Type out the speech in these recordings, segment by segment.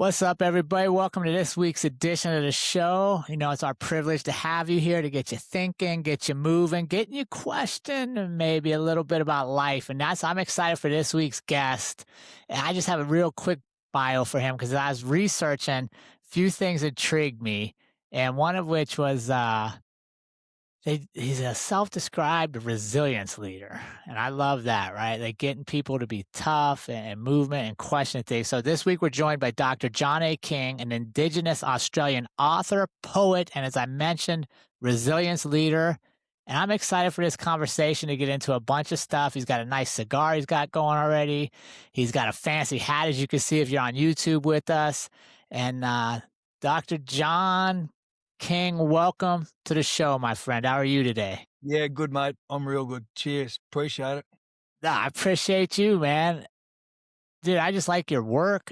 What's up, everybody? Welcome to this week's edition of the show. It's our privilege to have you here to get you thinking, get you moving, getting you questioning, and maybe a little bit about life. And I'm excited for this week's guest. And I just have a real quick bio for him because I was researching, a few things intrigued me, and one of which was he's a self-described resilience leader, and I love that, right? Like getting people to be tough and movement and question things. So this week we're joined by Dr. John A. King, an Indigenous Australian author, poet, and as I mentioned, resilience leader. And I'm excited for this conversation to get into a bunch of stuff. He's got a nice cigar he's got going already. He's got a fancy hat, as you can see if you're on YouTube with us. And Dr. John King, welcome to the show, my friend. How are you today? Yeah, good, mate. I'm real good. Cheers. Appreciate it. I appreciate you, man. Dude, I just like your work.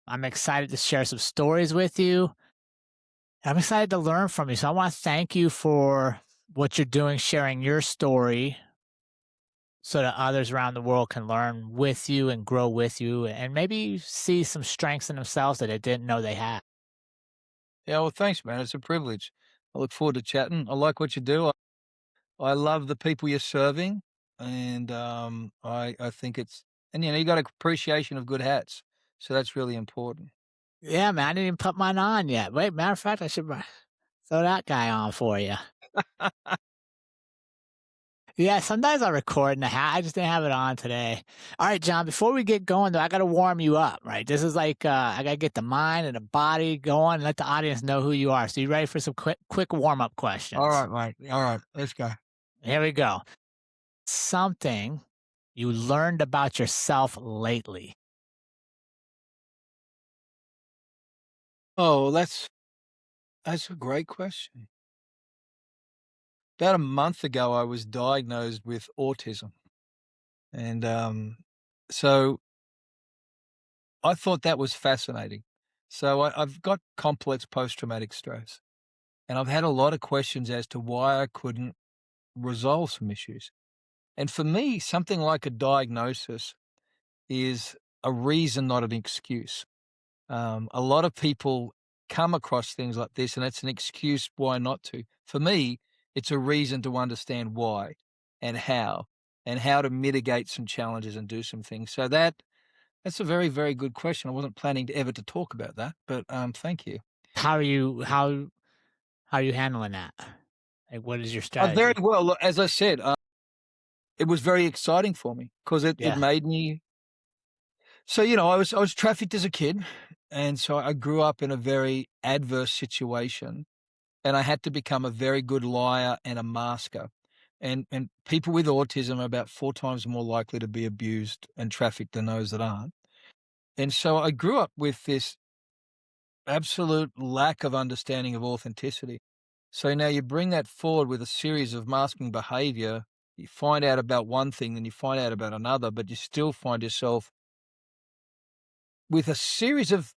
I'm excited to share some stories with you. I'm excited to learn from you. So I want to thank you for what you're doing, sharing your story so that others around the world can learn with you and grow with you and maybe see some strengths in themselves that they didn't know they had. Yeah, well, thanks, man. It's a privilege. I look forward to chatting. I like what you do. I love the people you're serving, and I think you got an appreciation of good hats, so that's really important. Yeah, man, I didn't even put mine on yet. Wait, matter of fact, I should throw that guy on for you. Yeah, sometimes I record in the hat. I just didn't have it on today. All right, John, before we get going, though, I got to warm you up, right? This is like, I got to get the mind and the body going and let the audience know who you are. So you ready for some quick warm-up questions? All right, mate. All right, let's go. Here we go. Something you learned about yourself lately. Oh, that's a great question. About a month ago, I was diagnosed with autism, and so I thought that was fascinating. So I've got complex post-traumatic stress. And I've had a lot of questions as to why I couldn't resolve some issues. And for me, something like a diagnosis is a reason, not an excuse. A lot of people come across things like this, and it's an excuse why not to. For me, it's a reason to understand why and how to mitigate some challenges and do some things. So that's a very, very good question. I wasn't planning to ever to talk about that, but thank you. How are you handling that? Like, what is your Very strategy? well. Look, as I said, it was very exciting for me because it Yeah. made me so, I was trafficked as a kid, and so I grew up in a very adverse situation, and I had to become a very good liar and a masker. And people with autism are about 4 times more likely to be abused and trafficked than those that aren't. And so I grew up with this absolute lack of understanding of authenticity. So now you bring that forward with a series of masking behavior, you find out about one thing, then you find out about another, but you still find yourself with a series of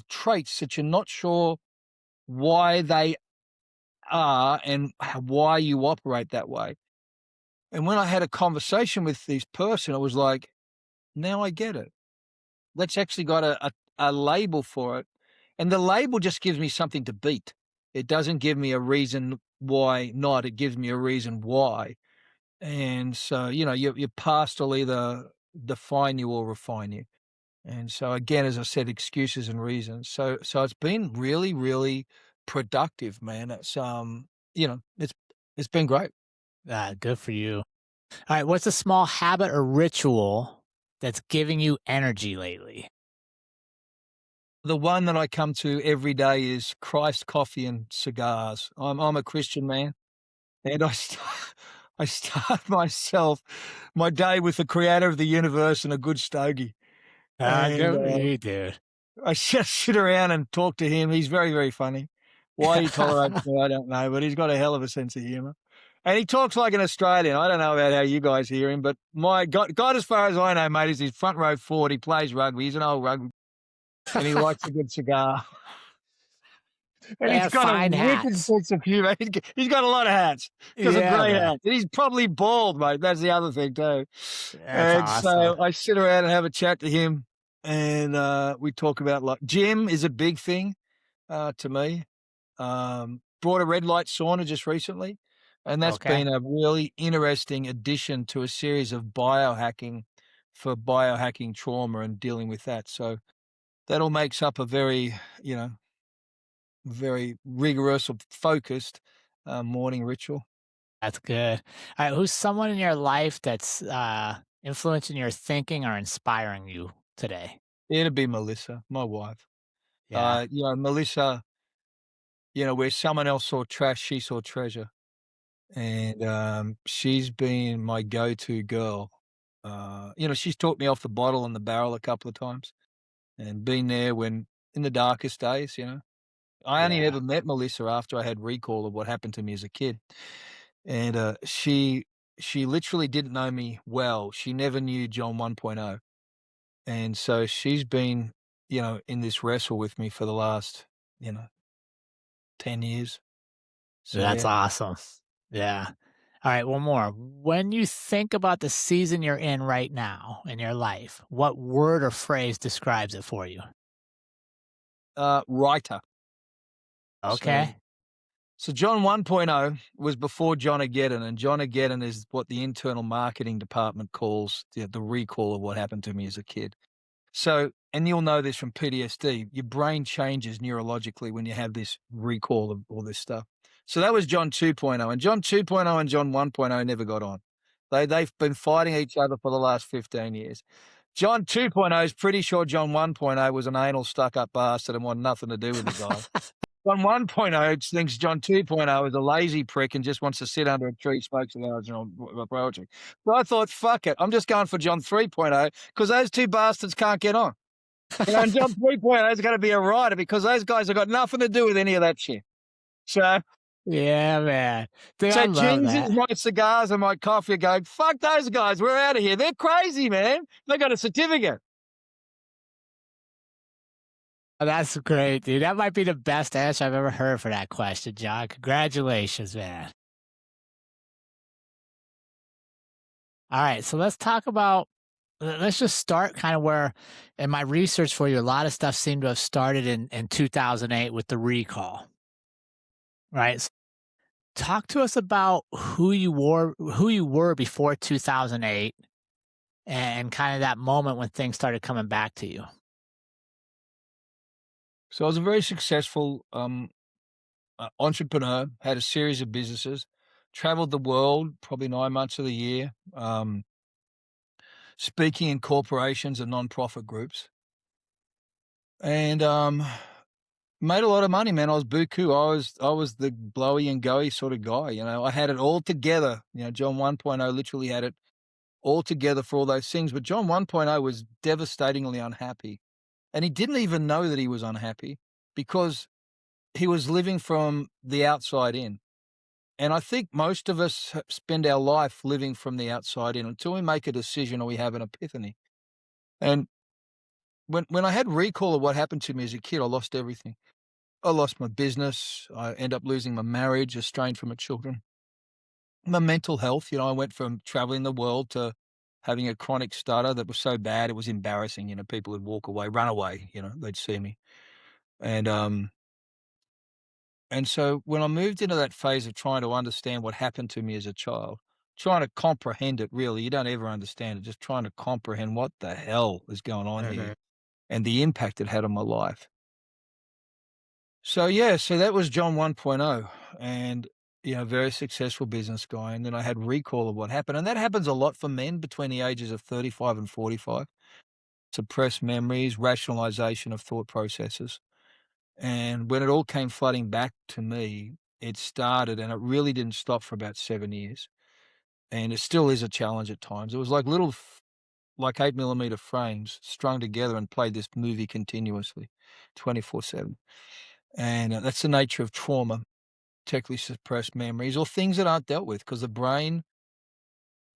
traits that you're not sure why they are and why you operate that way. And when I had a conversation with this person, it was like, now I get it. Let's actually got a label for it. And the label just gives me something to beat. It doesn't give me a reason why not. It gives me a reason why. And so, your past will either define you or refine you. And so again, as I said, excuses and reasons. So it's been really, really productive, man. It's been great. Good for you. All right, what's a small habit or ritual that's giving you energy lately? The one that I come to every day is Christ coffee and cigars. I'm a Christian man, and I start my day with the creator of the universe and a good stogie. And Good for you, dude. I just sit around and talk to him. He's very, very funny. Why he tolerates me, I don't know, but he's got a hell of a sense of humor. And he talks like an Australian. I don't know about how you guys hear him, but my God, as far as I know, mate, is his front row forward. He plays rugby. He's an old rugby, and he likes a good cigar. And he's And got a fine wicked hats. sense of humor. He's got a lot of hats. He has a Yeah, great man. hat. And he's probably bald, mate. That's the other thing too. That's And awesome. so I sit around and have a chat to him. and, we talk about, like gym is a big thing, to me. Bought a red light sauna just recently, and that's Okay. been a really interesting addition to a series of biohacking for biohacking trauma and dealing with that. So that all makes up a very, you know, very rigorous or focused, morning ritual. That's good. All right, who's someone in your life that's influencing your thinking or inspiring you today? It'd be Melissa, my wife. Yeah. Melissa, where someone else saw trash, she saw treasure. And, she's been my go-to girl. She's talked me off the bottle and the barrel a couple of times and been there when in the darkest days, you know? I only Yeah. ever met Melissa after I had recall of what happened to me as a kid, and, she literally didn't know me well. She never knew John 1.0, and so she's been, in this wrestle with me for the last, you know, 10 years. So, That's yeah. awesome. Yeah. All right, one more. When you think about the season you're in right now in your life, what word or phrase describes it for you? Writer. So Okay. So John 1.0 was before John Ageddon, and John Ageddon is what the internal marketing department calls the recall of what happened to me as a kid. So, and you'll know this from PTSD, your brain changes neurologically when you have this recall of all this stuff. So that was John 2.0, and John 2.0 and John 1.0 never got on. They've been fighting each other for the last 15 years. John 2.0 is pretty sure John 1.0 was an anal stuck up bastard and wanted nothing to do with the guy. John 1.0 thinks John 2.0 is a lazy prick and just wants to sit under a tree, smoke cigars, poetry. So I thought, fuck it. I'm just going for John 3.0 because those two bastards can't get on. And John 3.0 is going to be a writer because those guys have got nothing to do with any of that shit. So, Yeah, man. Dude, I so love Jesus, that. my cigars and my coffee are going, fuck those guys. We're out of here. They're crazy, man. They got a certificate. Oh, that's great, dude. That might be the best answer I've ever heard for that question, John. Congratulations, man. All right, so let's talk about let's just start kind of where in my research for you, a lot of stuff seemed to have started in 2008 with the recall, right? Talk to us about who you were before 2008 and kind of that moment when things started coming back to you. So I was a very successful entrepreneur, had a series of businesses, traveled the world probably 9 months of the year, speaking in corporations and nonprofit groups, and made a lot of money, man. I was buku. I was the blowy and goey sort of guy. I had it all together. John 1.0 literally had it all together for all those things. But John 1.0 was devastatingly unhappy, and he didn't even know that he was unhappy because he was living from the outside in. And I think most of us spend our life living from the outside in until we make a decision or we have an epiphany. And when I had recall of what happened to me as a kid, I lost everything. I lost my business. I end up losing my marriage, estranged from my children. My mental health, I went from traveling the world to having a chronic stutter that was so bad it was embarrassing. People would walk away, run away. They'd see me, and And so when I moved into that phase of trying to understand what happened to me as a child, trying to comprehend it really, you don't ever understand it, just trying to comprehend what the hell is going on here Mhm. and the impact it had on my life. So yeah, so that was John 1.0 and very successful business guy. And then I had recall of what happened. And that happens a lot for men between the ages of 35 and 45. Suppressed memories, rationalization of thought processes. And when it all came flooding back to me, it started and it really didn't stop for about 7 years. And it still is a challenge at times. It was like like 8 millimeter frames strung together and played this movie continuously, 24/7. And that's the nature of trauma, technically suppressed memories or things that aren't dealt with because the brain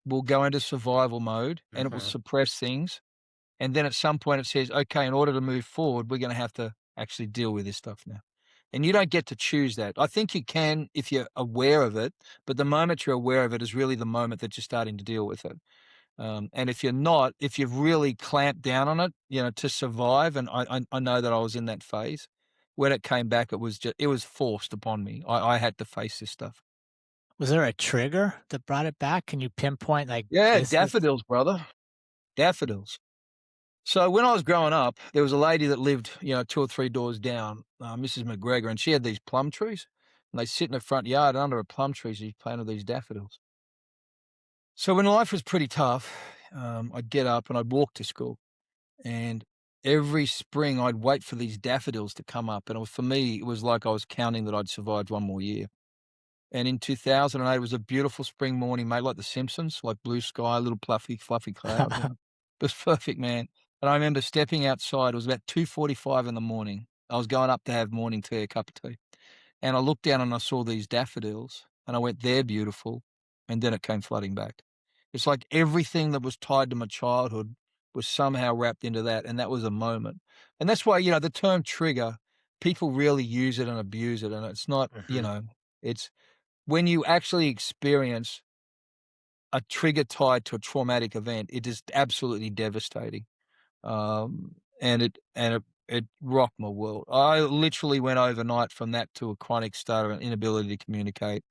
will go into survival mode and it will Mhm. suppress things. And then at some point it says, okay, in order to move forward, we're going to have to actually deal with this stuff now. And you don't get to choose that. I think you can if you're aware of it, but the moment you're aware of it is really the moment that you're starting to deal with it. And if you're not, if you've really clamped down on it, to survive, and I know that I was in that phase. When it came back, it was forced upon me. I had to face this stuff. Was there a trigger that brought it back? Can you pinpoint, like, Yeah, this is daffodils, brother, daffodils. So when I was growing up, there was a lady that lived, 2 or 3 doors down, Mrs. McGregor, and she had these plum trees, and they sit in the front yard, and under a plum tree, she planted these daffodils. So when life was pretty tough, I'd get up and I'd walk to school, and every spring I'd wait for these daffodils to come up, and for me, it was like I was counting that I'd survived one more year. And in 2008, it was a beautiful spring morning, mate, like The Simpsons, like blue sky, little fluffy clouds, It was perfect, man. And I remember stepping outside, it was about 2:45 in the morning. I was going up to have morning tea, a cup of tea, and I looked down and I saw these daffodils, and I went, "They're beautiful," and then it came flooding back. It's like everything that was tied to my childhood was somehow wrapped into that, and that was a moment. And that's why, the term trigger, people really use it and abuse it, and it's not, Mhm. it's when you actually experience a trigger tied to a traumatic event, it is absolutely devastating. And it rocked my world. I literally went overnight from that to a chronic state of an inability to communicate,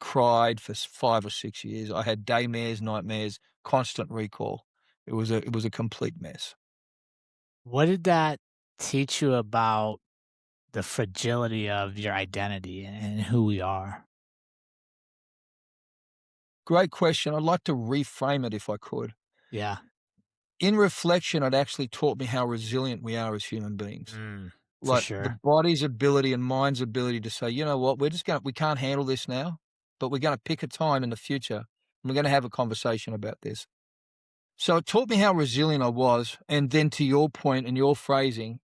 cried for 5 or 6 years. I had daymares, nightmares, constant recall. It was a complete mess. What did that teach you about the fragility of your identity and who we are? Great question. I'd like to reframe it if I could. Yeah. In reflection, it actually taught me how resilient we are as human beings. Mm, for Like, the sure. body's ability and mind's ability to say, "You know what? We can't handle this now, but we're gonna pick a time in the future, and we're gonna have a conversation about this." So it taught me how resilient I was, and then to your point and your phrasing,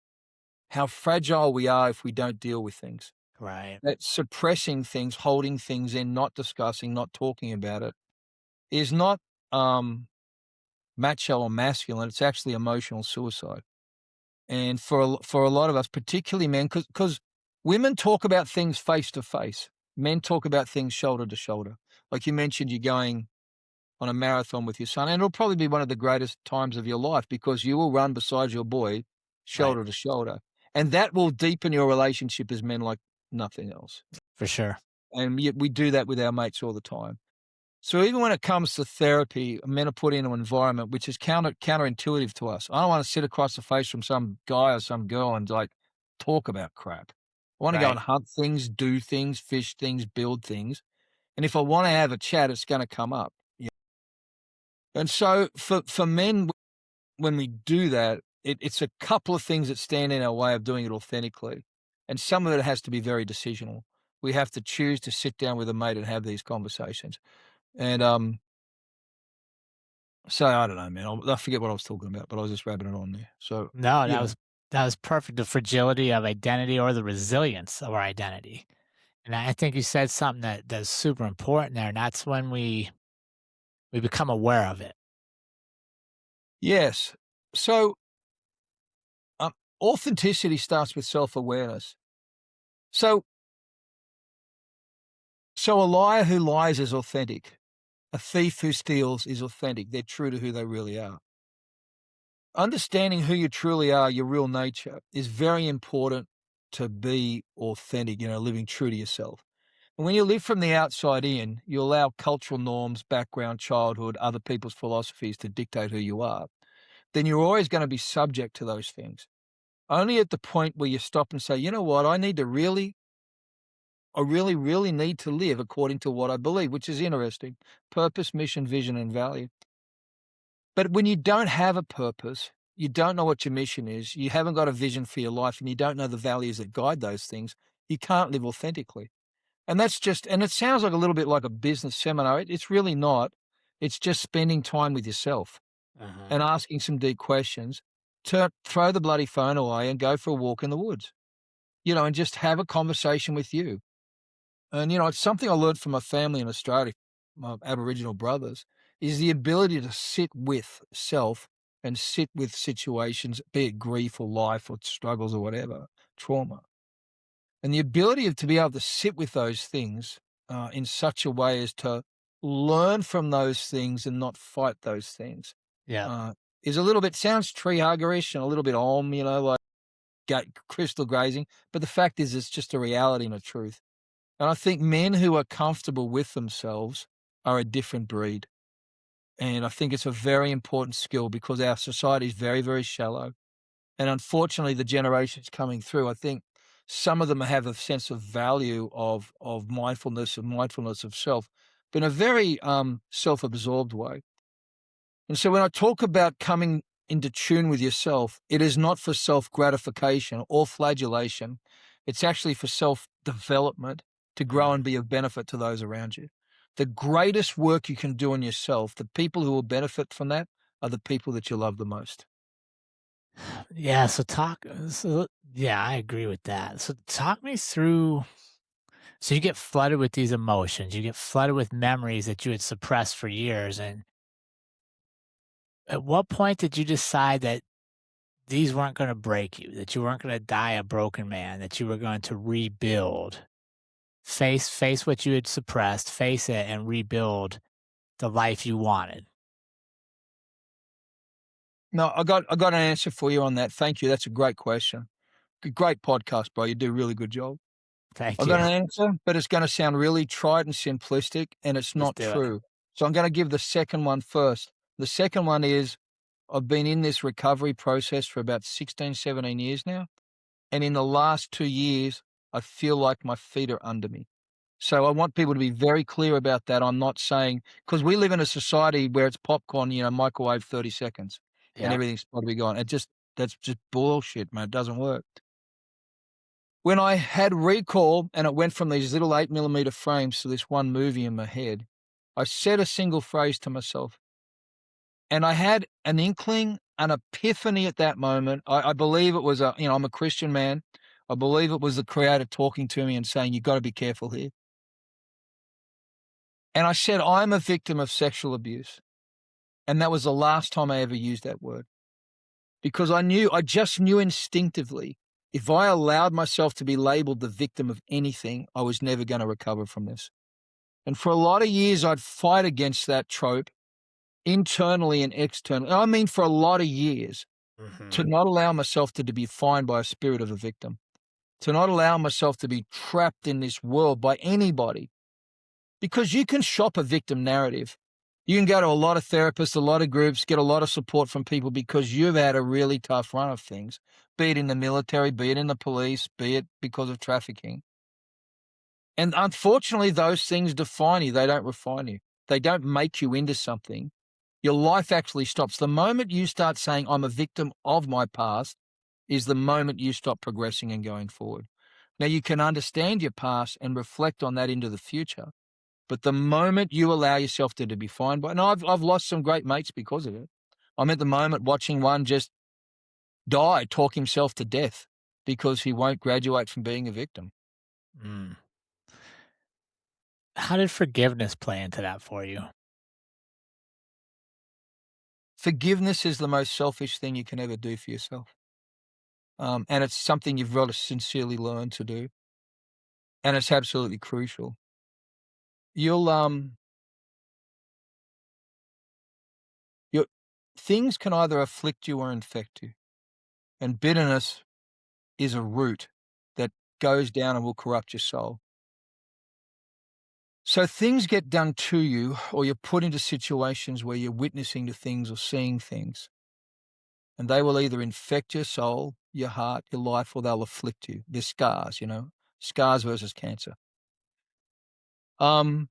how fragile we are if we don't deal with things. Right. That suppressing things, holding things in, not discussing, not talking about it is not, um, macho or masculine, it's actually emotional suicide. And for a lot of us, particularly men, because women talk about things face to face. Men talk about things shoulder to shoulder. Like you mentioned, you're going on a marathon with your son, and it'll probably be one of the greatest times of your life because you will run beside your boy Right. shoulder to shoulder. And that will deepen your relationship as men like nothing else. For sure. And yet we do that with our mates all the time. So even when it comes to therapy, men are put into an environment which is counterintuitive to us. I don't want to sit across the face from some guy or some girl and like talk about crap. I want to go and Right. hunt things, do things, fish things, build things. And if I want to have a chat, it's going to come up. Yeah. And so for men, when we do that, it's a couple of things that stand in our way of doing it authentically. And some of it has to be very decisional. We have to choose to sit down with a mate and have these conversations. And So, I don't know, man. I forget what I was talking about, but I was just rabbing it on there. So, No, you know that was perfect. The fragility of identity or the resilience of our identity. And I think you said something that's super important there, and that's when we become aware of it. Yes. So, um, authenticity starts with self-awareness. So so a liar who lies is authentic. A thief who steals is authentic. They're true to who they really are. Understanding who you truly are, your real nature, is very important to be authentic, living true to yourself. And when you live from the outside in, you allow cultural norms, background, childhood, other people's philosophies to dictate who you are. Then you're always going to be subject to those things. Only at the point where you stop and say, you know what, I really, really need to live according to what I believe, which is interesting. Purpose, mission, vision, and value. But when you don't have a purpose, you don't know what your mission is, you haven't got a vision for your life, and you don't know the values that guide those things, you can't live authentically. And it sounds like a little bit like a business seminar. It's really not. It's just spending time with yourself Mhm. and asking some deep questions. Throw the bloody phone away and go for a walk in the woods, and just have a conversation with you. And, it's something I learned from my family in Australia, my Aboriginal brothers, is the ability to sit with self and sit with situations, be it grief or life or struggles or whatever, trauma. And the ability to be able to sit with those things in such a way as to learn from those things and not fight those things. Yeah. Uh, is a little bit sounds tree huggerish and a little bit like crystal grazing, but the fact is it's just a reality and a truth. And I think men who are comfortable with themselves are a different breed. And I think it's a very important skill because our society is very, very shallow. And unfortunately, the generations coming through, I think some of them have a sense of value of mindfulness of self, but in a very self-absorbed way. And so when I talk about coming into tune with yourself, it is not for self-gratification or flagellation. It's actually for self-development to grow Mm. and be of benefit to those around you. The greatest work you can do on yourself, the people who will benefit from that are the people that you love the most. Yeah, yeah, I agree with that. So talk me through, so you get flooded with these emotions, you get flooded with memories that you had suppressed for years, and at what point did you decide that these weren't gonna break you, that you weren't gonna die a broken man, that you were going to rebuild, face what you had suppressed, face it, and rebuild the life you wanted? No, I got an answer for you on that. Thank you. That's a great question. Great podcast, bro. You do a really good job. Thank I've you. got an answer, but it's gonna sound really trite and simplistic, and it's Let's not do it. true. So I'm gonna give the second one first. The second one is I've been in this recovery process for about 16, 17 years now, and in the last 2 years, I feel like my feet are under me. So I want people to be very clear about that. I'm not saying because we live in a society where it's popcorn, microwave 30 seconds and Yep. everything's got to be gone. That's just bullshit, man. It doesn't work. When I had recall and it went from these little 8 millimeter frames to this one movie in my head, I said a single phrase to myself. And I had an inkling, an epiphany at that moment. I believe it was I'm a Christian man. I believe it was the creator talking to me and saying, you got to be careful here. And I said, I'm a victim of sexual abuse. And that was the last time I ever used that word because I just knew instinctively if I allowed myself to be labeled the victim of anything, I was never going to recover from this. And for a lot of years, I'd fight against that trope internally and externally. I mean, for a lot of years, to Mhm. not allow myself to be defined by a spirit of a victim, to not allow myself to be trapped in this world by anybody. Because you can shop a victim narrative. You can go to a lot of therapists, a lot of groups, get a lot of support from people because you've had a really tough run of things, be it in the military, be it in the police, be it because of trafficking. And unfortunately, those things define you. They don't refine you. They don't make you into something. Your life actually stops. The moment you start saying, I'm a victim of my past, is the moment you stop progressing and going forward. Now, you can understand your past and reflect on that into the future. But the moment you allow yourself to be defined by, and I've lost some great mates because of it. I'm at the moment watching one just die, talk himself to death because he won't graduate from being a victim. Mm. How did forgiveness play into that for you? Forgiveness is the most selfish thing you can ever do for yourself. And it's something you've got to sincerely learn to do. And it's absolutely crucial. You'll, your things can either afflict you or infect you. And bitterness is a root that goes down and will corrupt your soul. So things get done to you, or you're put into situations where you're witnessing to things or seeing things, and they will either infect your soul, your heart, your life, or they'll afflict you. They're scars, scars versus cancer. Um,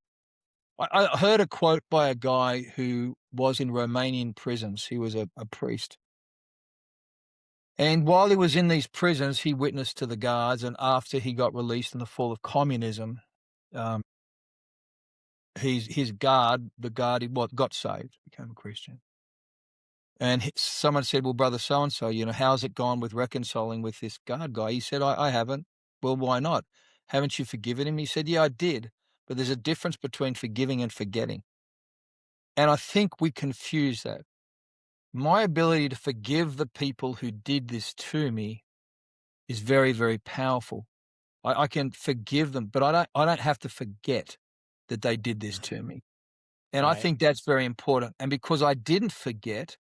I heard a quote by a guy who was in Romanian prisons. He was a priest. And while he was in these prisons, he witnessed to the guards. And after he got released in the fall of communism, um, his guard, the guard, got saved, became a Christian. And someone said, well, brother so and so, how's it gone with reconciling with this guard guy? He said, I haven't. Well, why not? Haven't you forgiven him? He said, yeah, I did. But there's a difference between forgiving and forgetting. And I think we confuse that. My ability to forgive the people who did this to me is very, very powerful. I can forgive them, but I don't have to forget that they did this to me. And I Right. think that's very important. And because I didn't forget,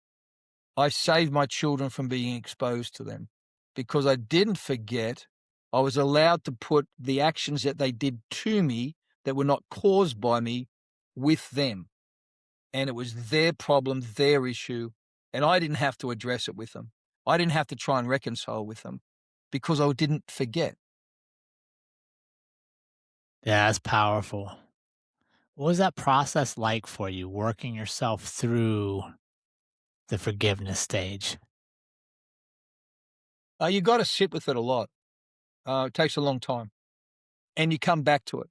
I saved my children from being exposed to them. Because I didn't forget, I was allowed to put the actions that they did to me that were not caused by me with them. And it was their problem, their issue, and I didn't have to address it with them. I didn't have to try and reconcile with them because I didn't forget. Yeah, that's powerful. What was that process like for you, working yourself through the forgiveness stage? You gotta sit with it a lot. It takes a long time, and you come back to it.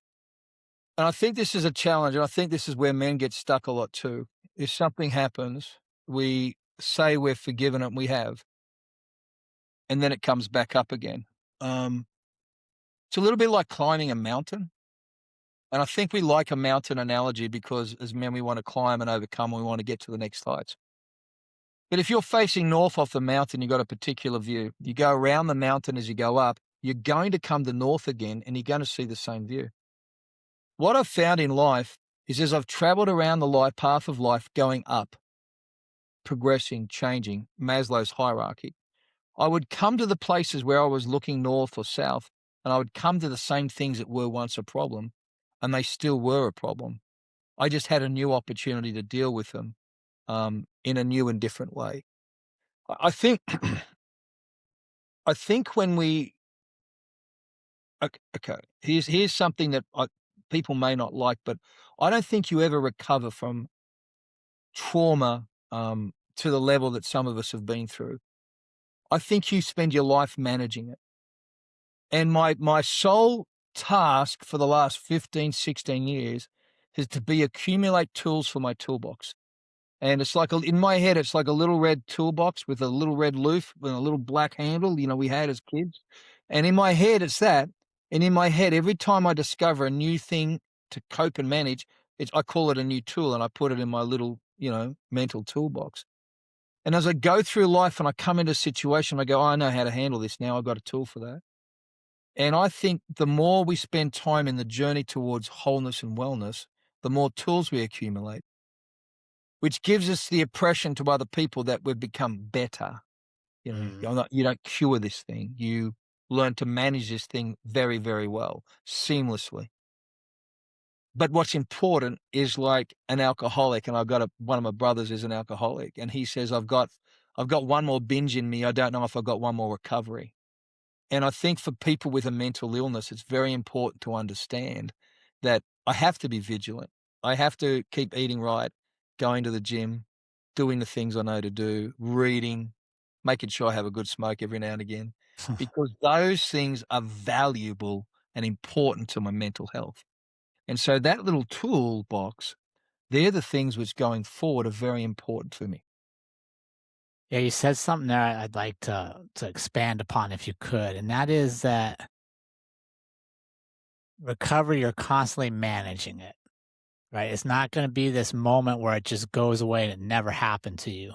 And I think this is a challenge, and I think this is where men get stuck a lot too. If something happens, we say we're forgiven and we have, and then it comes back up again. Um, it's a little bit like climbing a mountain. And I think we like a mountain analogy because as men, we want to climb and overcome, we want to get to the next heights. But if you're facing north off the mountain, you've got a particular view. You go around the mountain as you go up, you're going to come to north again and you're going to see the same view. What I've found in life is as I've traveled around the life path of life going up, progressing, changing, Maslow's hierarchy, I would come to the places where I was looking north or south, and I would come to the same things that were once a problem, and they still were a problem. I just had a new opportunity to deal with them in a new and different way. I think I think when we okay, here's something that people may not like, but I don't think you ever recover from trauma to the level that some of us have been through. I think you spend your life managing it. And my sole task for the last 15, 16 years is to be accumulate tools for my toolbox. And it's like in my head, it's like a little red toolbox with a little red loop and a little black handle, we had as kids. And in my head, it's that. And in my head, every time I discover a new thing to cope and manage, I call it a new tool and I put it in my little, mental toolbox. And as I go through life and I come into a situation, I go, oh, I know how to handle this now. I've got a tool for that. And I think the more we spend time in the journey towards wholeness and wellness, the more tools we accumulate, which gives us the impression to other people that we've become better. Mm. You don't cure this thing. You learn to manage this thing very, very well, seamlessly. But what's important is like an alcoholic, and one of my brothers is an alcoholic, and he says, I've got one more binge in me. I don't know if I've got one more recovery. And I think for people with a mental illness, it's very important to understand that I have to be vigilant. I have to keep eating right, going to the gym, doing the things I know to do, reading, making sure I have a good smoke every now and again, because those things are valuable and important to my mental health. And so that little toolbox, they're the things which going forward are very important for me. Yeah, you said something there I'd like to expand upon if you could, and that is that recovery, you're constantly managing it, right? It's not going to be this moment where it just goes away and it never happened to you.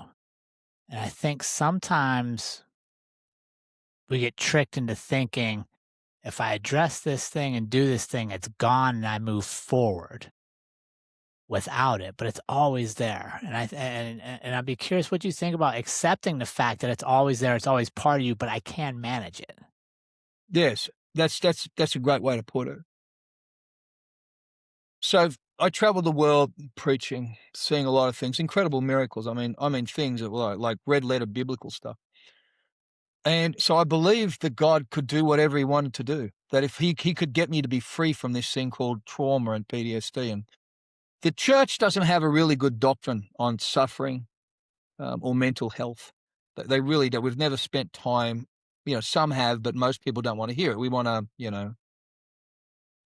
And I think sometimes we get tricked into thinking if I address this thing and do this thing, it's gone and I move forward without it, but it's always there. And I'd be curious what you think about accepting the fact that it's always there, it's always part of you, but I can manage it. Yes, that's a great way to put it. So I traveled the world preaching, seeing a lot of things, incredible miracles. I mean things that were like red letter biblical stuff. And so I believed that God could do whatever he wanted to do. That if he could get me to be free from this thing called trauma and PTSD. And the church doesn't have a really good doctrine on suffering or mental health. They really do. We've never spent time, some have, but most people don't want to hear it. We want to,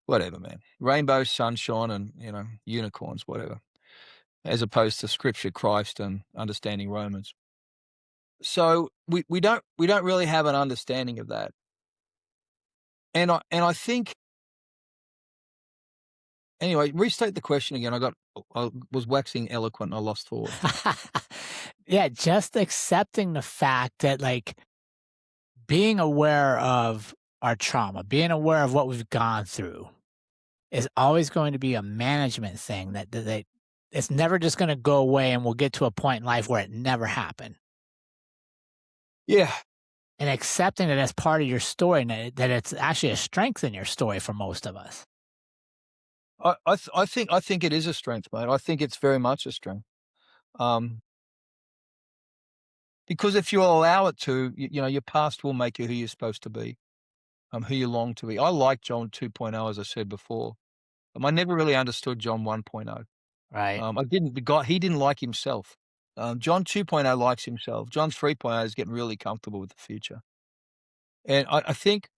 whatever, man. Rainbow, sunshine, and, unicorns, whatever, as opposed to scripture, Christ, and understanding Romans. So we don't really have an understanding of that. And I think anyway, restate the question again. I was waxing eloquent and I lost thought. Yeah, just accepting the fact that like being aware of our trauma, being aware of what we've gone through is always going to be a management thing that it's never just going to go away and we'll get to a point in life where it never happened. Yeah. And accepting it as part of your story and that it's actually a strength in your story for most of us. I think it is a strength, mate. I think it's very much a strength. Um, because if you allow it to, your past will make you who you're supposed to be, who you long to be. I like John 2.0, as I said before. I never really understood John 1.0. Right. I didn't. The guy, he didn't like himself. John 2.0 likes himself. John 3.0 is getting really comfortable with the future. And I think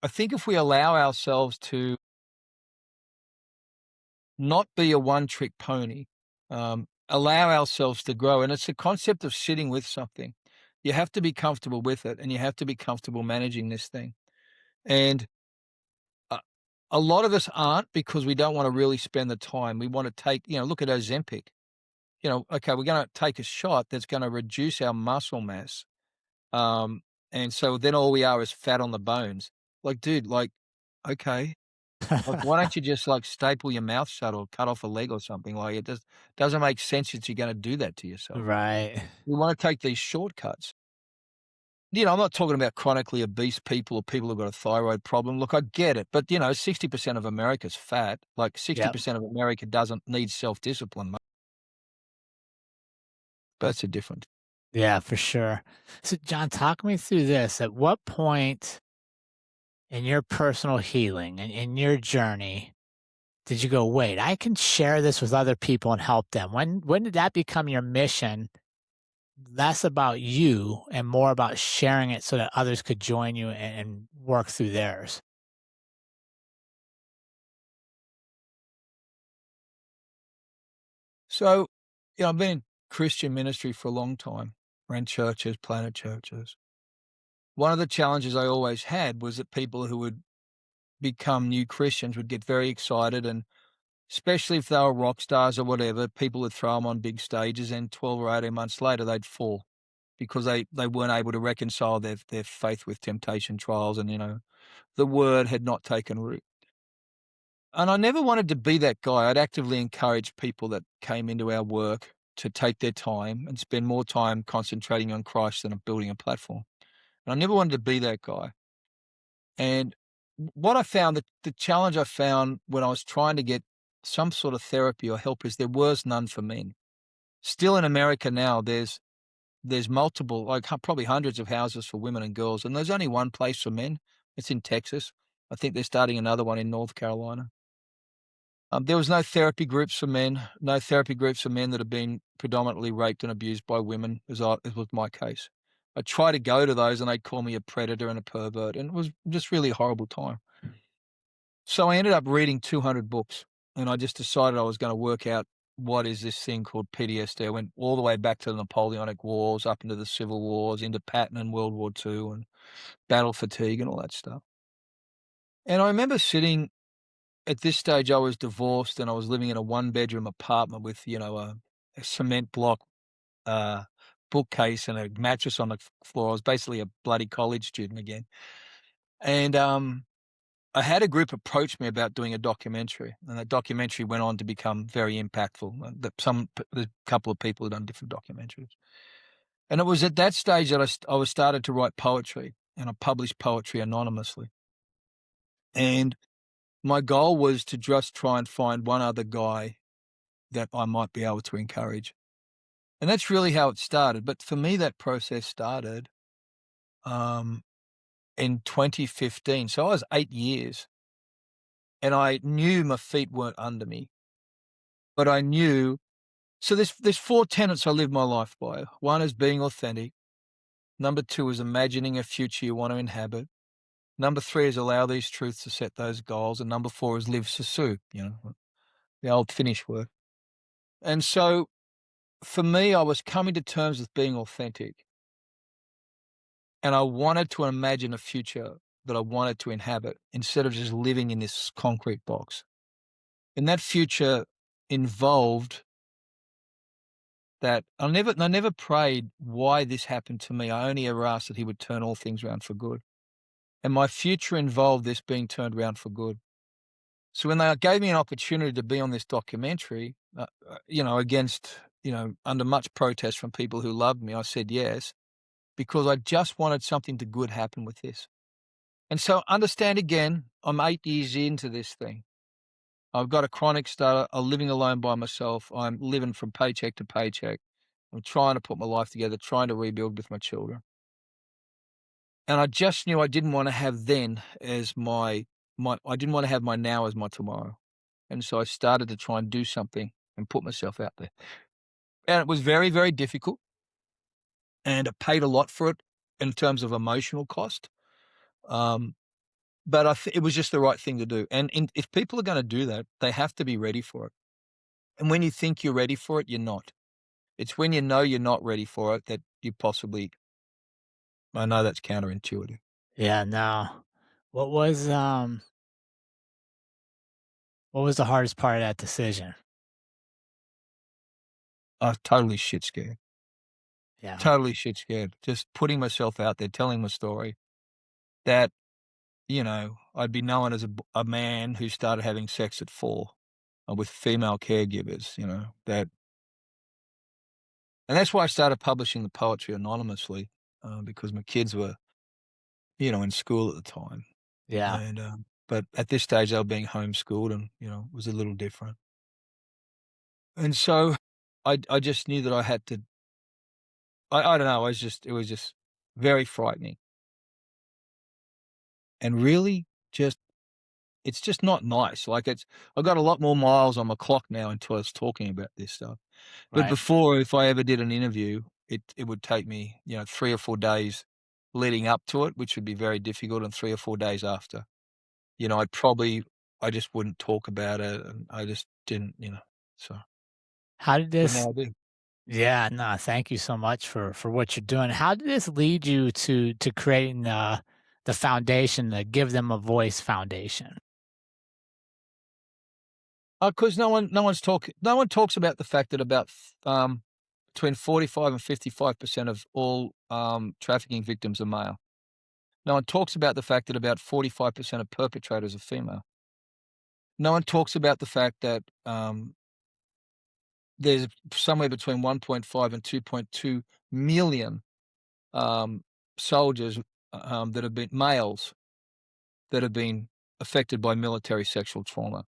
if we allow ourselves to not be a one-trick pony, allow ourselves to grow, and it's a concept of sitting with something. You have to be comfortable with it, and you have to be comfortable managing this thing. And a a lot of us aren't because we don't wanna really spend the time. We wanna take, look at Ozempic. Okay, we're gonna take a shot that's gonna reduce our muscle mass, um, and so then all we are is fat on the bones. Like, dude, like, okay. Like, why don't you just, like, staple your mouth shut or cut off a leg or something? Like, it just doesn't make sense that you're gonna do that to yourself. Right. We wanna take these shortcuts. I'm not talking about chronically obese people or people who've got a thyroid problem. Look, I get it, but, 60% of America's fat. Like, Yep. 60% of America doesn't need self-discipline, mate. That's a different. Yeah, for sure. So, John, talk me through this. At what point in your personal healing and in your journey did you go, wait, I can share this with other people and help them? When did that become your mission? Less about you and more about sharing it so that others could join you and work through theirs. So, I've been in Christian ministry for a long time, ran churches, planted churches. One of the challenges I always had was that people who would become new Christians would get very excited, and especially if they were rock stars or whatever, people would throw them on big stages, and 12 or 18 months later, they'd fall because they weren't able to reconcile their faith with temptation trials, and, the word had not taken root. And I never wanted to be that guy. I'd actively encourage people that came into our work to take their time and spend more time concentrating on Christ than on building a platform. And I never wanted to be that guy. And what I found, that the challenge I found when I was trying to get some sort of therapy or help, is there was none for men. Still in America now, there's multiple, like probably hundreds of houses for women and girls, and there's only one place for men. It's in Texas. I think they're starting another one in North Carolina. There was no therapy groups for men, no therapy groups for men that have been predominantly raped and abused by women, as was my case. I tried to go to those, and they'd call me a predator and a pervert, and it was just really a horrible time. So I ended up reading 200 books, and I just decided I was gonna work out what is this thing called PTSD. I went all the way back to the Napoleonic Wars, up into the Civil Wars, into Patton and World War II, and battle fatigue and all that stuff. And I remember sitting. At this stage, I was divorced, and I was living in a one-bedroom apartment with, a cement block, uh, bookcase and a mattress on the floor. I was basically a bloody college student again. And, I had a group approach me about doing a documentary, and that documentary went on to become very impactful. There's a couple of people have done different documentaries. And it was at that stage that I was started to write poetry, and I published poetry anonymously. And my goal was to just try and find one other guy that I might be able to encourage. And that's really how it started. But for me, that process started um, in 2015. So I was 8 years, and I knew my feet weren't under me, but I knew. So there's four tenets I live my life by. One is being authentic. Number two is imagining a future you want to inhabit. Number three is allow these truths to set those goals. And number four is live susu, the old Finnish word. And so for me, I was coming to terms with being authentic. And I wanted to imagine a future that I wanted to inhabit instead of just living in this concrete box. And that future involved that I never prayed why this happened to me. I only ever asked that he would turn all things around for good. And my future involved this being turned around for good. So when they gave me an opportunity to be on this documentary, against, under much protest from people who loved me, I said yes, because I just wanted something to good happen with this. And so understand again, I'm 8 years into this thing. I've got a chronic stutter. I'm living alone by myself. I'm living from paycheck to paycheck. I'm trying to put my life together, trying to rebuild with my children. And I just knew I didn't want to have then as my I didn't want to have my now as my tomorrow. And so I started to try and do something and put myself out there. And it was very, very difficult, and I paid a lot for it in terms of emotional cost. Um, but it was just the right thing to do. And if people are going to do that, they have to be ready for it. And when you think you're ready for it, you're not. It's when you know you're not ready for it that you possibly. I know that's counterintuitive. Yeah, no. What was, um what was the hardest part of that decision? I was totally shit scared. Yeah, Totally shit scared. Just putting myself out there, telling my story that, I'd be known as a man who started having sex at 4 with female caregivers, that. And that's why I started publishing the poetry anonymously, because my kids were, in school at the time. yeah, And, but at this stage, they were being homeschooled and, it was a little different. And so I just knew that I had to, I don't know, it was just very frightening and really just, it's just not nice. Like I got a lot more miles on my clock now until I was talking about this stuff. But right. before, if I ever did an interview, it would take me, 3 or 4 days leading up to it, which would be very difficult, and 3 or 4 days after. I just wouldn't talk about it, and I just didn't, so How did but this now I do. Yeah, no, thank you so much for what you're doing. How did this lead you to creating the foundation, the Give Them a Voice Foundation? 'Cause no one talks about the fact that between 45 and 55% of all, trafficking victims are male. No one talks about the fact that about 45% of perpetrators are female. No one talks about the fact that, there's somewhere between 1.5 and 2.2 million, um, soldiers, that have been males that have been affected by military sexual trauma.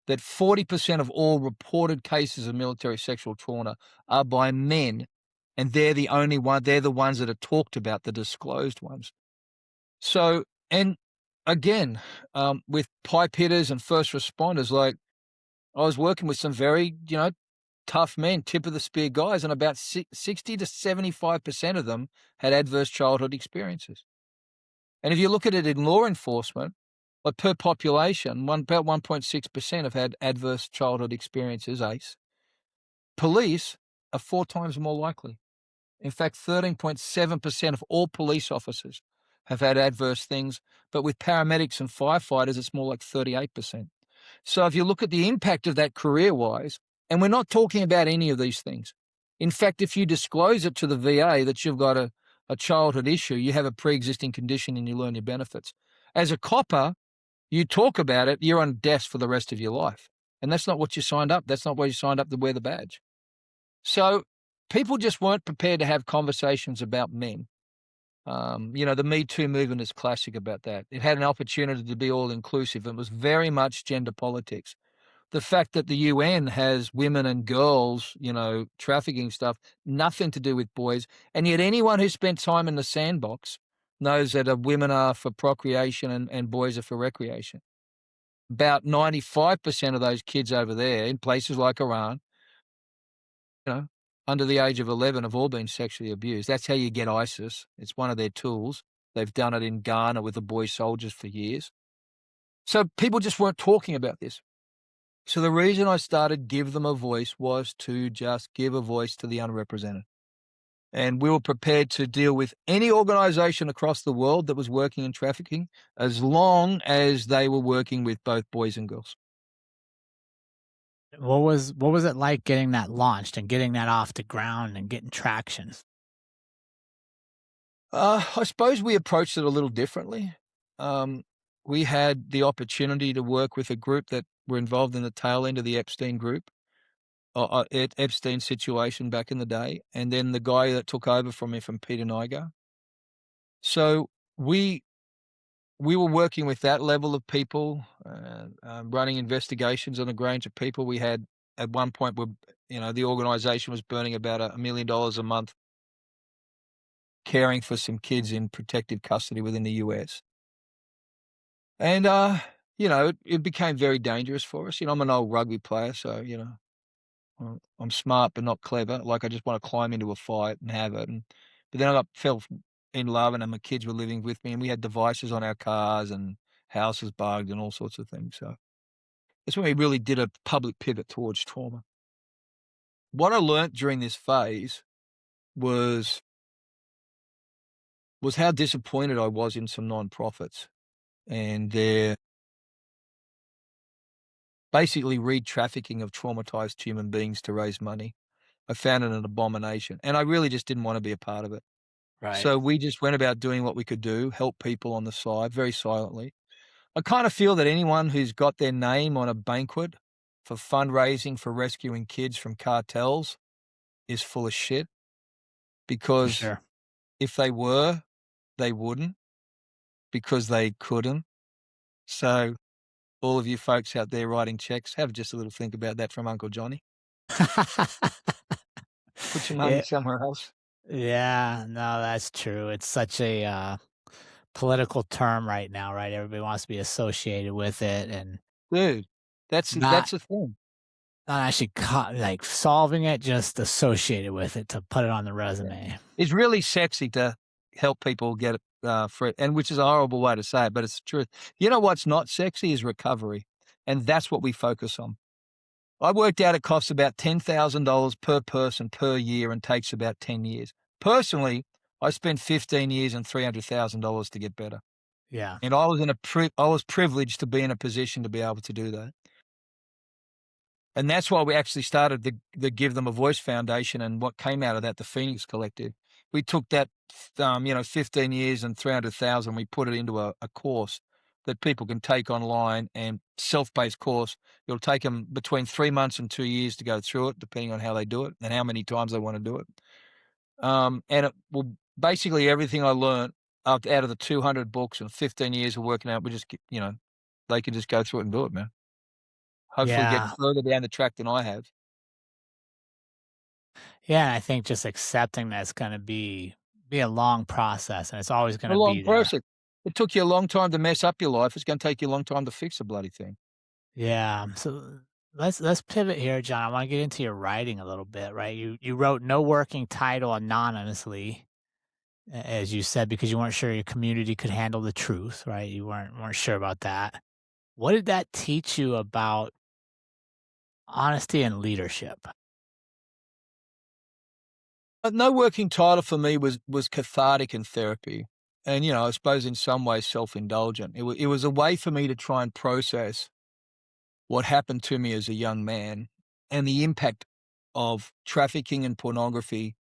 That 40% of all reported cases of military sexual trauma are by men, and they're the ones that are talked about, the disclosed ones. So, and again, with pipe hitters and first responders, like I was working with some very, tough men, tip of the spear guys, and about 60 to 75% of them had adverse childhood experiences. And if you look at it in law enforcement, like per population, about 1.6% have had adverse childhood experiences, ACE. Police are 4 times more likely. In fact, 13.7% of all police officers have had adverse things, but with paramedics and firefighters, it's more like 38%. So if you look at the impact of that career-wise, and we're not talking about any of these things. In fact, if you disclose it to the VA that you've got a childhood issue, you have a pre-existing condition and you learn your benefits. As a copper, you talk about it, you're on desk for the rest of your life. And that's not what you signed up. That's not why you signed up to wear the badge. So people just weren't prepared to have conversations about men. The Me Too movement is classic about that. It had an opportunity to be all inclusive. It was very much gender politics. The fact that the UN has women and girls, trafficking stuff, nothing to do with boys. And yet anyone who spent time in the sandbox knows that women are for procreation and boys are for recreation. About 95% of those kids over there in places like Iran, you know, under the age of 11 have all been sexually abused. That's how you get ISIS. It's one of their tools. They've done it in Ghana with the boy soldiers for years. So people just weren't talking about this. So the reason I started Give Them a Voice was to just give a voice to the unrepresented. And we were prepared to deal with any organization across the world that was working in trafficking as long as they were working with both boys and girls. What was it like getting that launched and getting that off the ground and getting traction? I suppose we approached it a little differently. We had the opportunity to work with a group that were involved in the tail end of the Epstein group, Epstein situation back in the day, and then the guy that took over from me from Peter Niger. So we we were working with that level of people, running investigations on a range of people. We had at one point, the organization was burning about $1 million a month caring for some kids in protective custody within the US. And, it became very dangerous for us. I'm an old rugby player, so, I'm smart but not clever. Like, I just wanna climb into a fight and have it, but then I fell in love, and then my kids were living with me, and we had devices on our cars and houses bugged and all sorts of things, so that's when we really did a public pivot towards trauma. What I learnt during this phase was how disappointed I was in some nonprofits and their basically re-trafficking of traumatized human beings to raise money. I found it an abomination, and I really just didn't wanna be a part of it. Right. So we just went about doing what we could do, help people on the side very silently. I kinda feel that anyone who's got their name on a banquet for fundraising for rescuing kids from cartels is full of shit, For because sure. if they were, they wouldn't, because they couldn't. So, all of you folks out there writing checks, have just a little think about that from Uncle Johnny. Put your money Yeah, somewhere else. yeah, no, that's true. It's such a, political term right now, right? Everybody wants to be associated with it and Dude, not that's the thing. not actually like, solving it, just associated with it to put it on the Yeah. resume. It's really sexy to help people get it, free, and which is a horrible way to say it, but it's the truth. You know what's not sexy is recovery, and that's what we focus on. I worked out it costs about $10,000 per person per year and takes about 10 years. Personally, I spent 15 years and $300,000 to get better, Yeah. and I was privileged to be in a position to be able to do that. And that's why we actually started the Give Them a Voice Foundation, and what came out of that, the Phoenix Collective. We took that, 15 years and 300,000, we put it into a course that people can take online, and self-paced course. It'll take them between 3 months and 2 years to go through it, depending on how they do it and how many times they wanna do it. And it will basically everything I learned out of the 200 books and 15 years of working out, we just they can just go through it and do it, man. Hopefully get Yeah. further down the track than I have. Yeah, and I think just accepting that's gonna be a long process, and it's always A gonna long be there. process. It took you a long time to mess up your life, it's gonna take you a long time to fix the bloody thing. Yeah, so let's pivot here, John. I wanna get into your writing a little bit, right? You wrote no working title anonymously, as you said, because you weren't sure your community could handle the truth, right? You weren't sure about that. What did that teach you about honesty and leadership? No working title for me was cathartic in therapy, and, I suppose in some ways self-indulgent. It was a way for me to try and process what happened to me as a young man, and the impact of trafficking and pornography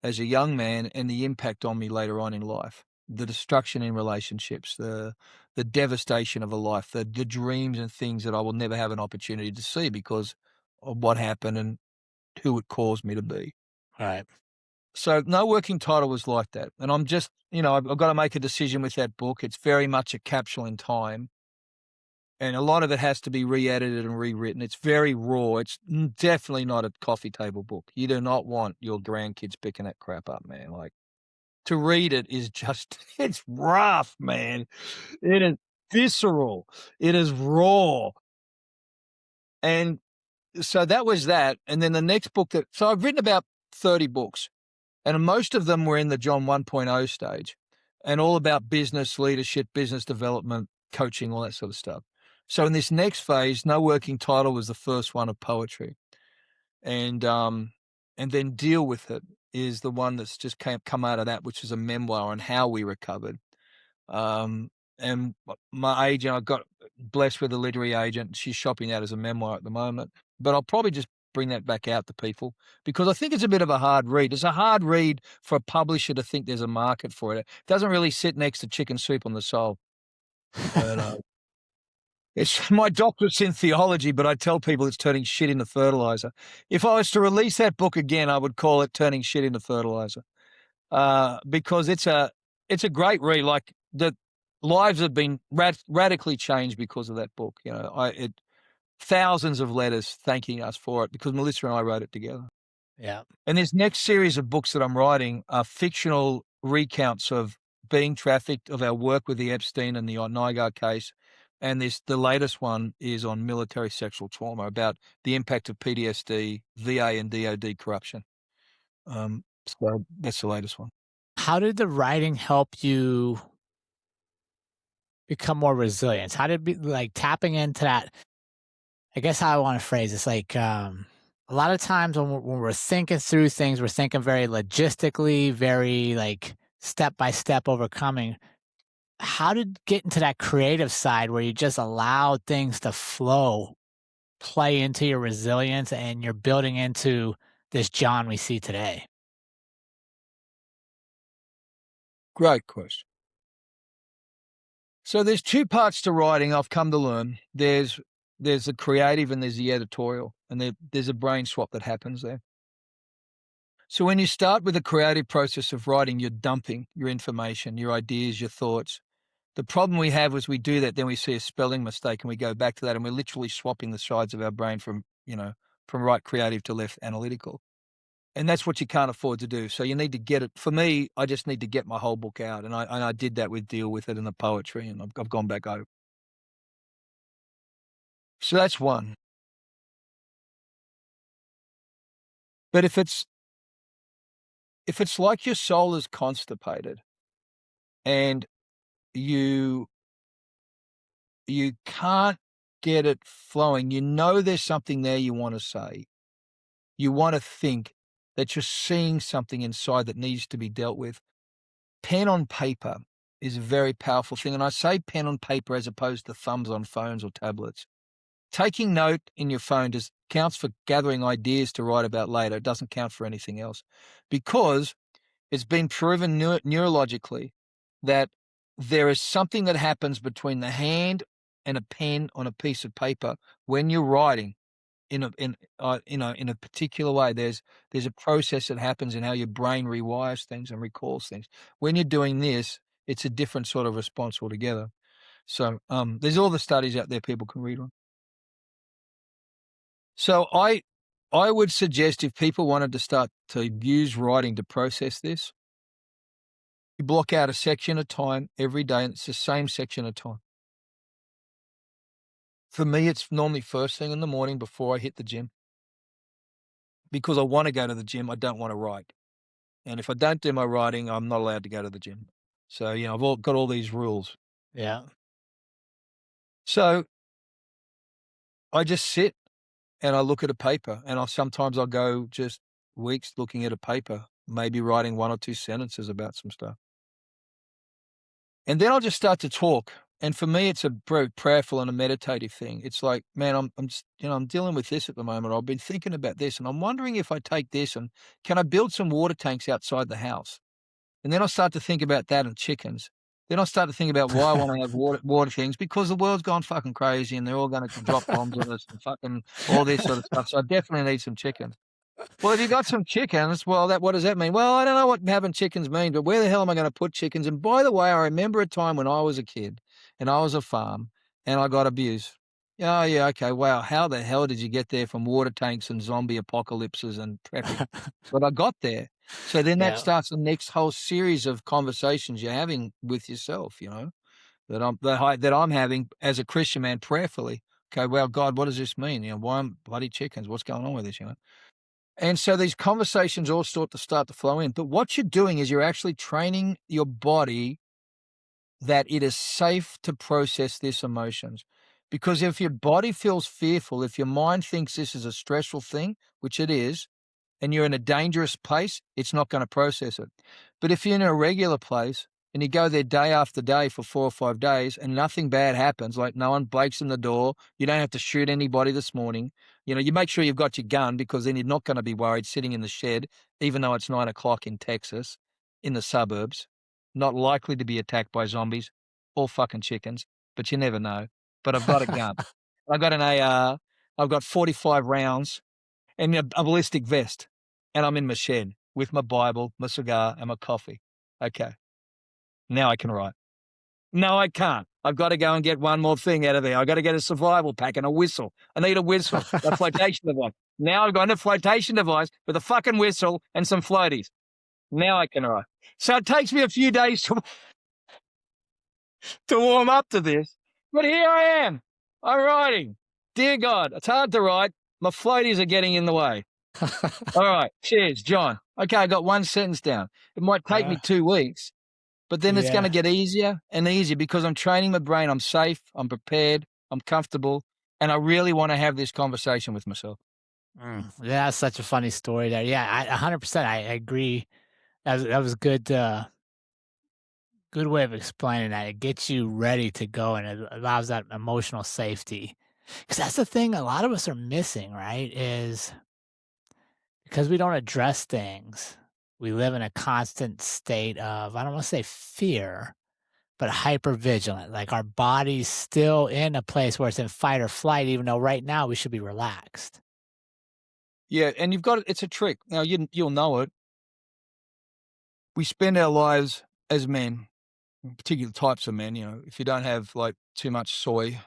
as a young man, and the impact on me later on in life. The destruction in relationships, the devastation of a life, the dreams and things that I will never have an opportunity to see because of what happened and who it caused me to be. Right. So no working title was like that. And I'm just, I've got to make a decision with that book. It's very much a capsule in time. And a lot of it has to be re-edited and rewritten. It's very raw. It's definitely not a coffee table book. You do not want your grandkids picking that crap up, man. Like, to read it is just it's rough, man. It is visceral. It is raw. And so that was that. And then the next book so I've written about 30 books, and most of them were in the John 1.0 stage, and all about business leadership, business development, coaching, all that sort of stuff. So in this next phase, No Working Title was the first one of poetry. And then Deal With It is the one that's just come out of that, which is a memoir on how we recovered. Um, and my agent, I got blessed with a literary agent. She's shopping out as a memoir at the moment, but I'll probably just bring that back out to people because I think it's a bit of a hard read. It's a hard read for a publisher to think there's a market for it. It doesn't really sit next to Chicken Soup on the Soul. But It's my doctorate's in theology, but I tell people it's turning shit into fertilizer. If I was to release that book again, I would call it Turning Shit into Fertilizer, because it's a great read. Like, the lives have been radically changed because of that book. You know, thousands of letters thanking us for it because Melissa and I wrote it together. Yeah. And this next series of books that I'm writing are fictional recounts of being trafficked, of our work with the Epstein and the Nigar case. And the latest one is on military sexual trauma, about the impact of PTSD, VA, and DOD corruption. So that's the latest one. How did the writing help you become more resilient? How did like tapping into that? I guess how I want to phrase this, like, a lot of times when we're thinking through things, we're thinking very logistically, very like step by step overcoming. How did get into that creative side where you just allowed things to flow, play into your resilience, and you're building into this John we see today? Great question. So there's two parts to writing, I've come to learn. There's the creative and there's the editorial, and there's a brain swap that happens there. So when you start with the creative process of writing, you're dumping your information, your ideas, your thoughts. The problem we have is we do that, then we see a spelling mistake and we go back to that, and we're literally swapping the sides of our brain from, from right creative to left analytical. And that's what you can't afford to do. So you need to get it. For me, I just need to get my whole book out. And I did that with Deal With It and the poetry, and I've gone back over. So that's one. But if it's like your soul is constipated and you you can't get it flowing, there's something there you want to say. You want to think that you're seeing something inside that needs to be dealt with. Pen on paper is a very powerful thing. And I say pen on paper as opposed to thumbs on phones or tablets. Taking note in your phone just counts for gathering ideas to write about later. It doesn't count for anything else, because it's been proven neurologically that there is something that happens between the hand and a pen on a piece of paper when you're writing in a particular way. There's a process that happens in how your brain rewires things and recalls things. When you're doing this, it's a different sort of response altogether. So there's all the studies out there people can read on. So I would suggest, if people wanted to start to use writing to process this, you block out a section of time every day, and it's the same section of time. For me, it's normally first thing in the morning before I hit the gym, because I want to go to the gym. I don't want to write. And if I don't do my writing, I'm not allowed to go to the gym. So, I've got all these rules. Yeah. So I just sit and I look at a paper, and sometimes I'll go just weeks looking at a paper, maybe writing one or two sentences about some stuff. And then I'll just start to talk. And for me, it's a very prayerful and a meditative thing. It's like, man, I'm just, I'm dealing with this at the moment. I've been thinking about this, and I'm wondering if I take this and can I build some water tanks outside the house? And then I start to think about that and chickens. Then I start to think about why I want to have water things, because the world's gone fucking crazy and they're all going to drop bombs on us and fucking all this sort of stuff. So I definitely need some chickens. Well, if you got some chickens, well, what does that mean? Well, I don't know what having chickens mean, but where the hell am I going to put chickens? And by the way, I remember a time when I was a kid and I was a farm and I got abused. Oh, yeah, okay. Wow. How the hell did you get there from water tanks and zombie apocalypses and prepping? But I got there. So then that Yeah. starts the next whole series of conversations you're having with yourself, that I'm having as a Christian man prayerfully. Okay, well, God, what does this mean? Why am bloody chickens? What's going on with this? And so these conversations all start to flow in. But what you're doing is you're actually training your body that it is safe to process these emotions. Because if your body feels fearful, if your mind thinks this is a stressful thing, which it is, and you're in a dangerous place, it's not going to process it. But if you're in a regular place and you go there day after day for 4 or 5 days and nothing bad happens, like no one breaks in the door, you don't have to shoot anybody this morning, you make sure you've got your gun, because then you're not going to be worried sitting in the shed, even though it's 9 o'clock in Texas, in the suburbs, not likely to be attacked by zombies or fucking chickens, but you never know. but I've got a gun. I've got an AR, I've got 45 rounds and a ballistic vest, and I'm in my shed with my Bible, my cigar, and my coffee. Okay, now I can write. No, I can't. I've got to go and get one more thing out of there. I've got to get a survival pack and a whistle. I need a whistle, a flotation device. Now I've got a flotation device with a fucking whistle and some floaties. Now I can write. So it takes me a few days to warm up to this, but here I am. I'm writing. Dear God, it's hard to write. My floaties are getting in the way. All right, cheers, John. Okay, I got one sentence down. It might take me 2 weeks, but then it's gonna Yeah. get easier and easier because I'm training my brain. I'm safe, I'm prepared, I'm comfortable, and I really wanna have this conversation with myself. Yeah, that's such a funny story there. Yeah, 100%, I agree. That was good, good way of explaining that. It gets you ready to go, and it allows that emotional safety. Because that's the thing a lot of us are missing, right? Is because we don't address things, we live in a constant state of, I don't want to say fear, but hyper vigilant. Like our body's still in a place where it's in fight or flight, even though right now we should be relaxed. Yeah, and you've got it's a trick. Now you'll know it. We spend our lives as men, particular types of men, if you don't have, like, too much soy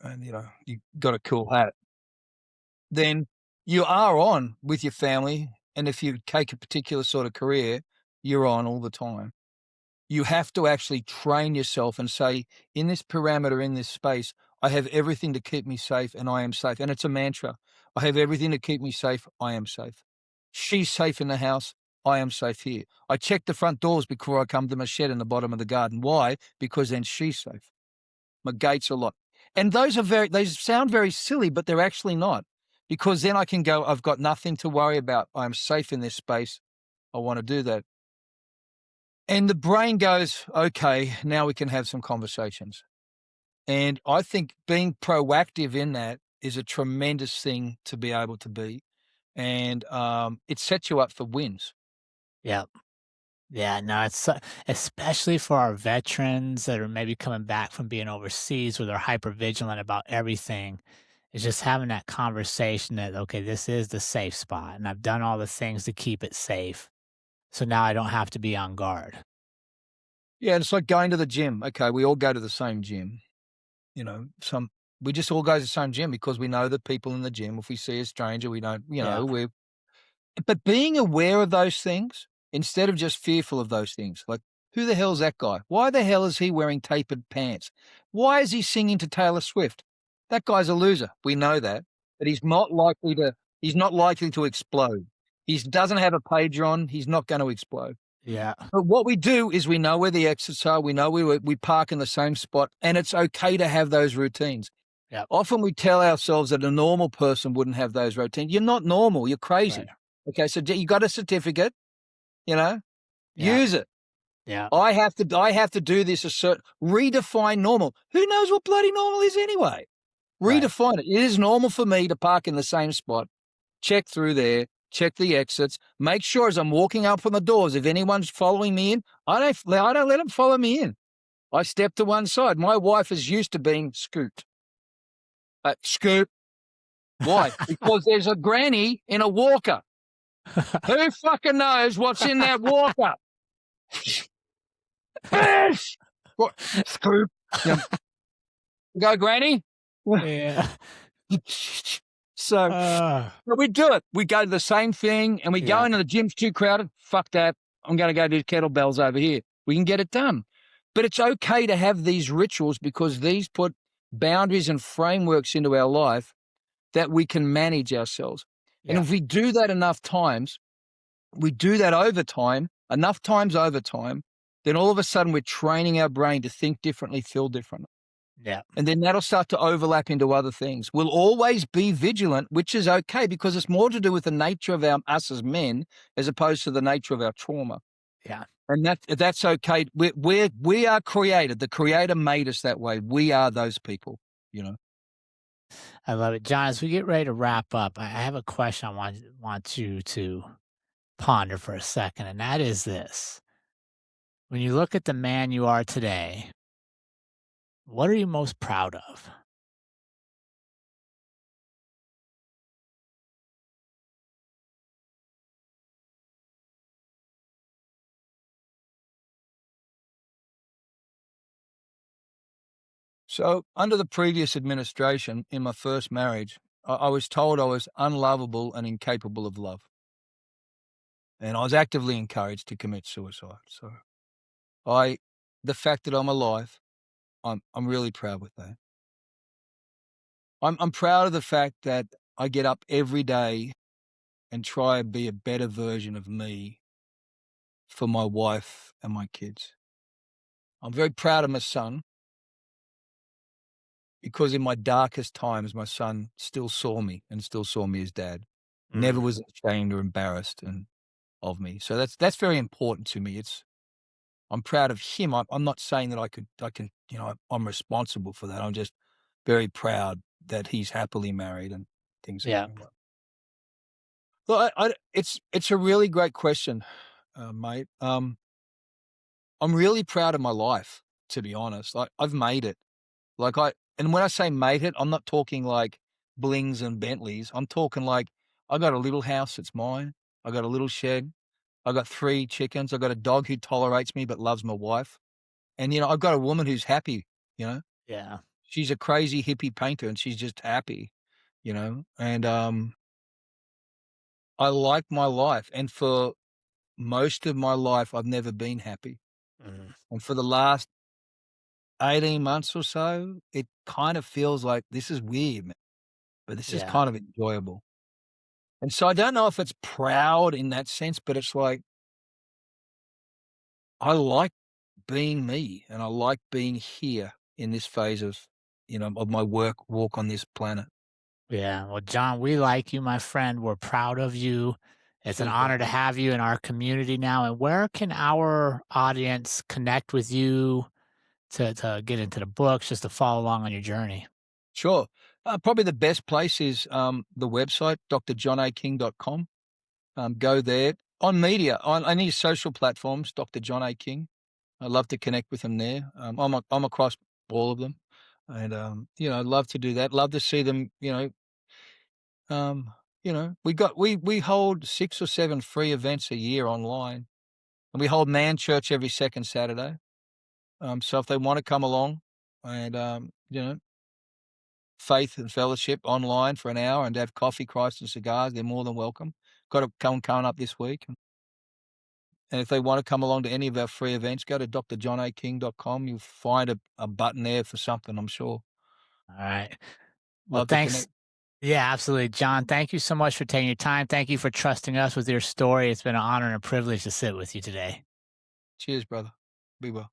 and, you got a cool hat, then you are on with your family, and if you take a particular sort of career, you're on all the time. You have to actually train yourself and say, "In this parameter, in this space, I have everything to keep me safe, and I am safe." And it's a mantra. I have everything to keep me safe, I am safe. She's safe in the house, I am safe here. I check the front doors before I come to my shed in the bottom of the garden. Why? Because then she's safe. My gates are locked. And they sound very silly, but they're actually not. Because then I can go, I've got nothing to worry about. I'm safe in this space. I want to do that. And the brain goes, okay, now we can have some conversations. And I think being proactive in that is a tremendous thing to be able to be. And it sets you up for wins. Yeah. Yeah, no, especially for our veterans that are maybe coming back from being overseas where they're hyper vigilant about everything. It's just having that conversation that, okay, this is the safe spot and I've done all the things to keep it safe. So now I don't have to be on guard. Yeah, it's like going to the gym. Okay, we all go to the same gym. Some we just all go to the same gym because we know the people in the gym. If we see a stranger, we don't, Yeah. we're but being aware of those things instead of just fearful of those things. Like, who the hell's that guy? Why the hell is he wearing tapered pants? Why is he singing to Taylor Swift? That guy's a loser. We know that. But he's not likely to explode. He doesn't have a pager on, he's not going to explode. Yeah. But what we do is we know where the exits are, we know we park in the same spot, and it's okay to have those routines. Yeah. Often we tell ourselves that a normal person wouldn't have those routines. You're not normal, you're Right. crazy. Okay, so you got a certificate, you know, Yeah. use it. Yeah. I have to do this a certain redefine normal. Who knows what bloody normal is anyway? Right. Redefine it. It is normal for me to park in the same spot, check through there, check the exits, make sure as I'm walking out from the doors, if anyone's following me in, I don't let them follow me in. I step to one side. My wife is used to being scooped. Scoop. Why? Because there's a granny in a walker. Who fucking knows what's in that walker? Yes! What? Scoop. Yeah. Go, granny. Yeah. So Uh, but we do it. We go to the same thing and we go yeah. into the gym's too crowded. Fuck that. I'm going to go do kettlebells over here. We can get it done. But it's okay to have these rituals because these put boundaries and frameworks into our life that we can manage ourselves. And Yeah. if we do that enough times, we do that over time, enough times over time, then all of a sudden we're training our brain to think differently, feel differently. Yeah. And then that'll start to overlap into other things. We'll always be vigilant, which is okay because it's more to do with the nature of us as men as opposed to the nature of our trauma. Yeah. And that's okay. We are created. The creator made us that way. We are those people, you know. I love it. John, as we get ready to wrap up, I have a question I want you to ponder for a second, and that is this. When you look at the man you are today, What are you most proud of? So, under the previous administration, in my first marriage, I was told I was unlovable and incapable of love. And I was actively encouraged to commit suicide. So, I, the fact that I'm alive, I'm really proud with that. I'm proud of the fact that I get up every day and try and be a better version of me for my wife and my kids. I'm very proud of my son because in my darkest times, my son still saw me and still saw me as dad. Never Mm, was ashamed or embarrassed of me. So that's very important to me. I'm proud of him. I'm not saying that I can I'm responsible for that. I'm just very proud that he's happily married and things are yeah. going well. Well, it's a really great question, mate. I'm really proud of my life, to be honest. I've made it. And when I say made it, I'm not talking like blings and Bentleys. I'm talking like I got a little house that's mine. I got a little shed. I got 3 chickens. I got a dog who tolerates me but loves my wife. And, I've got a woman who's happy, you know? Yeah. She's a crazy hippie painter and she's just happy, And, I like my life. And for most of my life, I've never been happy. Mm, And for the last 18 months or so, it kind of feels like this is weird, man, but this is yeah. kind of enjoyable. And so I don't know if it's proud in that sense, but it's like I like being me and I like being here in this phase of my work walk on this planet. Yeah. Well, John, we like you, my friend. We're proud of you. It's an Cheers, brother. honor to have you in our community now. And where can our audience connect with you to get into the books, just to follow along on your journey? Sure. Probably the best place is the website, drjohnaking.com. Go there. On media, on any social platforms, Dr. John A. King. I'd love to connect with them there. I'm across all of them, and I'd love to do that. Love to see them. We hold 6 or 7 free events a year online, and we hold Man Church every second Saturday. So if they want to come along, and faith and fellowship online for an hour and have coffee, Christ, and cigars, they're more than welcome. Got a come coming up this week. And if they want to come along to any of our free events, go to drjohnaking.com. You'll find a button there for something, I'm sure. All right. Well, Love to thanks. connect. Yeah, absolutely. John, thank you so much for taking your time. Thank you for trusting us with your story. It's been an honor and a privilege to sit with you today. Cheers, brother. Be well.